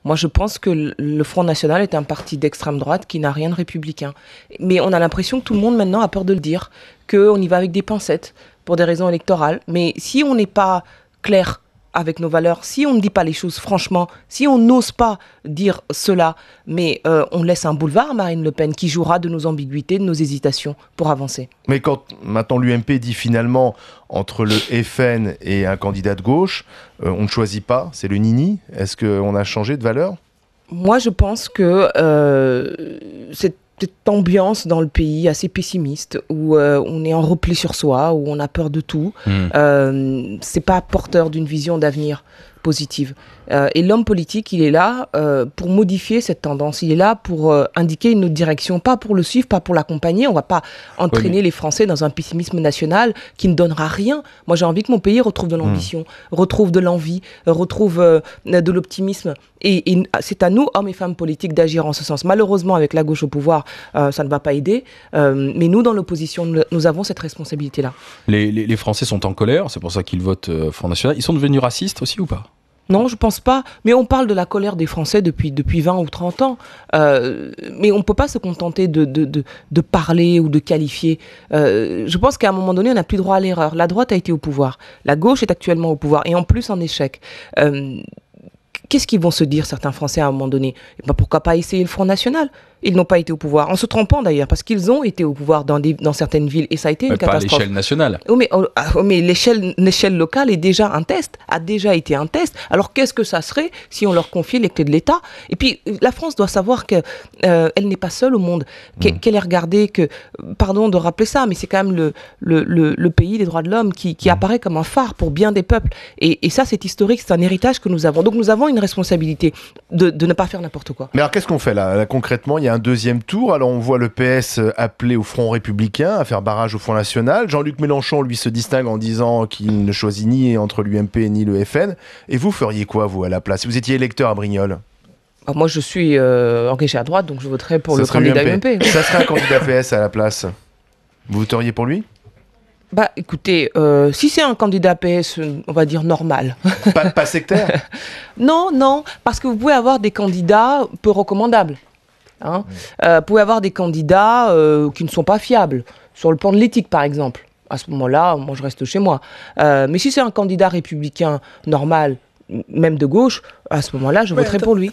Moi, je pense que le Front National est un parti d'extrême droite qui n'a rien de républicain. Mais on a l'impression que tout le monde maintenant a peur de le dire, qu'on y va avec des pincettes pour des raisons électorales. Mais si on n'est pas clair avec nos valeurs, si on ne dit pas les choses franchement, si on n'ose pas dire cela, mais on laisse un boulevard à Marine Le Pen qui jouera de nos ambiguïtés, de nos hésitations pour avancer. Mais quand maintenant l'UMP dit finalement entre le FN et un candidat de gauche, on ne choisit pas, c'est le nini. Est-ce qu'on a changé de valeur? Moi, je pense que cette ambiance dans le pays assez pessimiste, où on est en repli sur soi, où on a peur de tout, c'est pas porteur d'une vision d'avenir positive. Et l'homme politique, il est là pour modifier cette tendance. Il est là pour indiquer une autre direction, pas pour le suivre, pas pour l'accompagner. On va pas entraîner les Français dans un pessimisme national qui ne donnera rien. Moi, j'ai envie que mon pays retrouve de l'ambition, retrouve de l'envie, retrouve de l'optimisme. Et c'est à nous, hommes et femmes politiques, d'agir en ce sens. Malheureusement, avec la gauche au pouvoir, ça ne va pas aider. Mais nous, dans l'opposition, nous avons cette responsabilité-là. Les Français sont en colère, c'est pour ça qu'ils votent Front National. Ils sont devenus racistes aussi ou pas? Non, je pense pas. Mais on parle de la colère des Français depuis 20 ou 30 ans. Mais on ne peut pas se contenter de parler ou de qualifier. Je pense qu'à un moment donné, on n'a plus droit à l'erreur. La droite a été au pouvoir. La gauche est actuellement au pouvoir. Et en plus, en échec. Qu'est-ce qu'ils vont se dire, certains Français, à un moment donné? Et ben, pourquoi pas essayer le Front National? Ils n'ont pas été au pouvoir, en se trompant d'ailleurs, parce qu'ils ont été au pouvoir dans certaines villes, et ça a été une catastrophe. Pas à l'échelle nationale. Oh, mais l'échelle locale est déjà un test, a déjà été un test. Alors qu'est-ce que ça serait si on leur confiait les clés de l'État? Et puis la France doit savoir qu'elle n'est pas seule au monde, qu'elle est regardée, que, pardon de rappeler ça, mais c'est quand même le pays des droits de l'homme qui apparaît comme un phare pour bien des peuples. Et ça, c'est historique, c'est un héritage que nous avons. Donc nous avons une responsabilité de ne pas faire n'importe quoi. Mais alors qu'est-ce qu'on fait là concrètement? Il y a un deuxième tour, alors on voit le PS appeler au Front républicain à faire barrage au Front National. Jean-Luc Mélenchon, lui, se distingue en disant qu'il ne choisit ni entre l'UMP ni le FN. Et vous feriez quoi, vous, à la place? Si vous étiez électeur à Brignoles? Moi, je suis engagé à droite, donc je voterai pour le candidat UMP. Ça serait un candidat PS à la place. Vous voteriez pour lui? Bah écoutez, si c'est un candidat PS, on va dire normal. Pas sectaire? Non, parce que vous pouvez avoir des candidats peu recommandables. Hein. Vous pouvez avoir des candidats qui ne sont pas fiables, sur le plan de l'éthique par exemple. À ce moment-là, moi je reste chez moi. Mais si c'est un candidat républicain normal, même de gauche, à ce moment-là, je voterai pour lui.